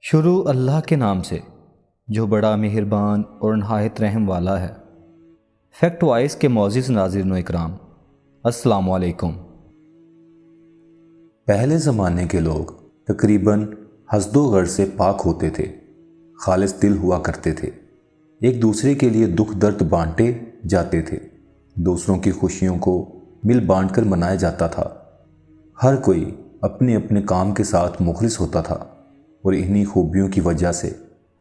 شروع اللہ کے نام سے جو بڑا مہربان اور نہایت رحم والا ہے۔ فیکٹ وائس کے معزز ناظرین و اکرام، السلام علیکم۔ پہلے زمانے کے لوگ تقریباً حسد و غرض سے پاک ہوتے تھے، خالص دل ہوا کرتے تھے، ایک دوسرے کے لیے دکھ درد بانٹے جاتے تھے، دوسروں کی خوشیوں کو مل بانٹ کر منایا جاتا تھا۔ ہر کوئی اپنے اپنے کام کے ساتھ مخلص ہوتا تھا، اور انہی خوبیوں کی وجہ سے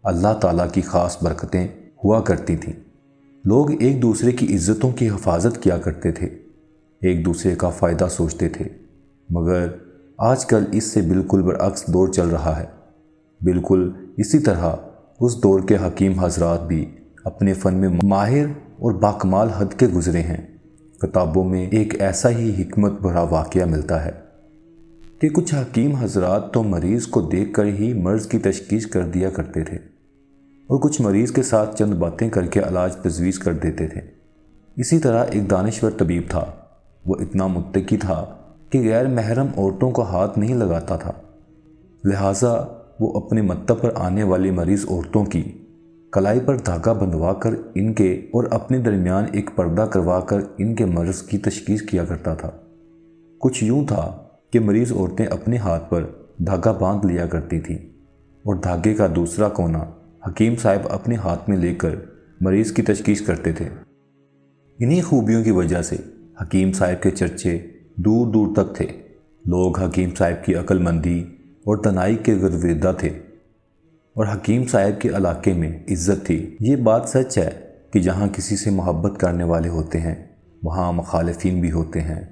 اللہ تعالیٰ کی خاص برکتیں ہوا کرتی تھیں۔ لوگ ایک دوسرے کی عزتوں کی حفاظت کیا کرتے تھے، ایک دوسرے کا فائدہ سوچتے تھے، مگر آج کل اس سے بالکل برعکس دور چل رہا ہے۔ بالکل اسی طرح اس دور کے حکیم حضرات بھی اپنے فن میں ماہر اور باکمال حد کے گزرے ہیں۔ کتابوں میں ایک ایسا ہی حکمت بھرا واقعہ ملتا ہے کہ کچھ حکیم حضرات تو مریض کو دیکھ کر ہی مرض کی تشخیص کر دیا کرتے تھے، اور کچھ مریض کے ساتھ چند باتیں کر کے علاج تجویز کر دیتے تھے۔ اسی طرح ایک دانشور طبیب تھا، وہ اتنا متقی تھا کہ غیر محرم عورتوں کو ہاتھ نہیں لگاتا تھا، لہٰذا وہ اپنے مطب پر آنے والی مریض عورتوں کی کلائی پر دھاگا بندھوا کر ان کے اور اپنے درمیان ایک پردہ کروا کر ان کے مرض کی تشخیص کیا کرتا تھا۔ کچھ یوں تھا کہ مریض عورتیں اپنے ہاتھ پر دھاگا باندھ لیا کرتی تھیں، اور دھاگے کا دوسرا کونا حکیم صاحب اپنے ہاتھ میں لے کر مریض کی تشخیص کرتے تھے۔ انہی خوبیوں کی وجہ سے حکیم صاحب کے چرچے دور دور تک تھے۔ لوگ حکیم صاحب کی عقل مندی اور دانائی کے گرویدہ تھے، اور حکیم صاحب کے علاقے میں عزت تھی۔ یہ بات سچ ہے کہ جہاں کسی سے محبت کرنے والے ہوتے ہیں وہاں مخالفین بھی ہوتے ہیں،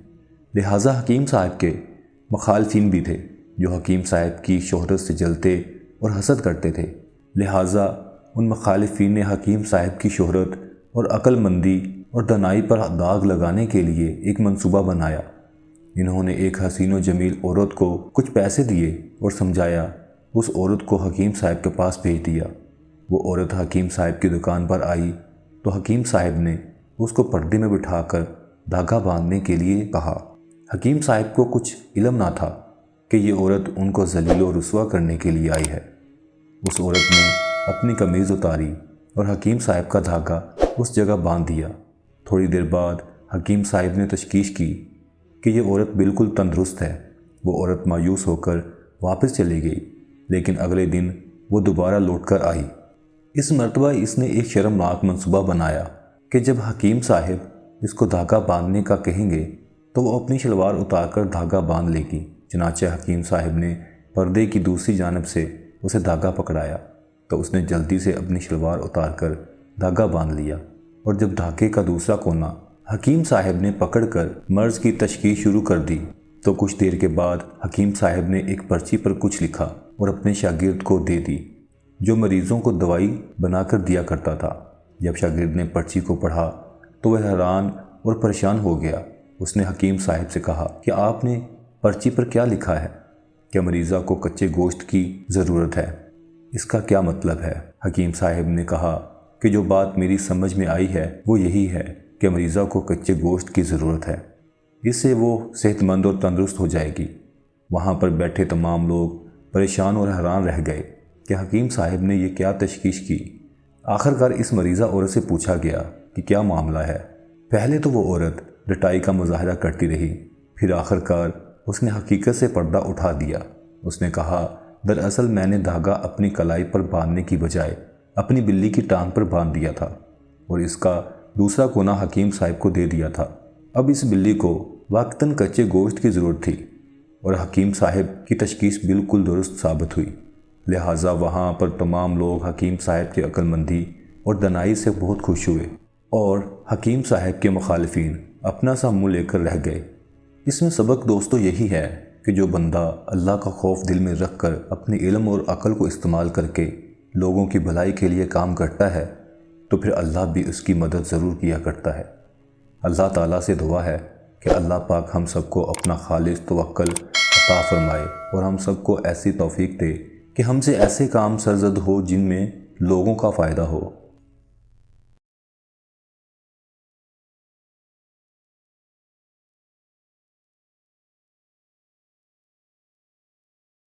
لہٰذا حکیم صاحب کے مخالفین بھی تھے جو حکیم صاحب کی شہرت سے جلتے اور حسد کرتے تھے۔ لہٰذا ان مخالفین نے حکیم صاحب کی شہرت اور عقل مندی اور دانائی پر داغ لگانے کے لیے ایک منصوبہ بنایا۔ انہوں نے ایک حسین و جمیل عورت کو کچھ پیسے دیے اور سمجھایا اس عورت کو حکیم صاحب کے پاس بھیج دیا۔ وہ عورت حکیم صاحب کی دکان پر آئی تو حکیم صاحب نے اس کو پردے میں بٹھا کر دھاگا باندھنے کے لیے کہا۔ حکیم صاحب کو کچھ علم نہ تھا کہ یہ عورت ان کو ذلیل و رسوا کرنے کے لیے آئی ہے۔ اس عورت نے اپنی قمیض اتاری اور حکیم صاحب کا دھاگا اس جگہ باندھ دیا۔ تھوڑی دیر بعد حکیم صاحب نے تشخیص کی کہ یہ عورت بالکل تندرست ہے۔ وہ عورت مایوس ہو کر واپس چلی گئی، لیکن اگلے دن وہ دوبارہ لوٹ کر آئی۔ اس مرتبہ اس نے ایک شرمناک منصوبہ بنایا کہ جب حکیم صاحب اس کو دھاگا باندھنے کا کہیں گے تو وہ اپنی شلوار اتار کر دھاگا باندھ لے گی۔ چنانچہ حکیم صاحب نے پردے کی دوسری جانب سے اسے دھاگا پکڑایا تو اس نے جلدی سے اپنی شلوار اتار کر دھاگا باندھ لیا، اور جب دھاگے کا دوسرا کونا حکیم صاحب نے پکڑ کر مرض کی تشخیص شروع کر دی تو کچھ دیر کے بعد حکیم صاحب نے ایک پرچی پر کچھ لکھا اور اپنے شاگرد کو دے دی، جو مریضوں کو دوائی بنا کر دیا کرتا تھا۔ جب شاگرد نے پرچی کو پڑھا تو وہ حیران اور پریشان ہو گیا۔ اس نے حکیم صاحب سے کہا کہ آپ نے پرچی پر کیا لکھا ہے؟ کیا مریضہ کو کچے گوشت کی ضرورت ہے؟ اس کا کیا مطلب ہے؟ حکیم صاحب نے کہا کہ جو بات میری سمجھ میں آئی ہے وہ یہی ہے کہ مریضہ کو کچے گوشت کی ضرورت ہے، اس سے وہ صحت مند اور تندرست ہو جائے گی۔ وہاں پر بیٹھے تمام لوگ پریشان اور حیران رہ گئے کہ حکیم صاحب نے یہ کیا تشخیص کی۔ آخرکار اس مریضہ عورت سے پوچھا گیا کہ کیا معاملہ ہے۔ پہلے تو وہ عورت ڈٹائی کا مظاہرہ کرتی رہی، پھر آخرکار اس نے حقیقت سے پردہ اٹھا دیا۔ اس نے کہا، دراصل میں نے دھاگا اپنی کلائی پر باندھنے کی بجائے اپنی بلی کی ٹانگ پر باندھ دیا تھا، اور اس کا دوسرا کونا حکیم صاحب کو دے دیا تھا۔ اب اس بلی کو وقتاً کچے گوشت کی ضرورت تھی، اور حکیم صاحب کی تشخیص بالکل درست ثابت ہوئی۔ لہٰذا وہاں پر تمام لوگ حکیم صاحب کی عقل مندی اور دانائی سے بہت خوش ہوئے، اور حکیم صاحب کے مخالفین اپنا سا منہ لے کر رہ گئے۔ اس میں سبق دوستو یہی ہے کہ جو بندہ اللہ کا خوف دل میں رکھ کر اپنی علم اور عقل کو استعمال کر کے لوگوں کی بھلائی کے لیے کام کرتا ہے تو پھر اللہ بھی اس کی مدد ضرور کیا کرتا ہے۔ اللہ تعالیٰ سے دعا ہے کہ اللہ پاک ہم سب کو اپنا خالص توکل عطا فرمائے، اور ہم سب کو ایسی توفیق دے کہ ہم سے ایسے کام سرزد ہو جن میں لوگوں کا فائدہ ہو۔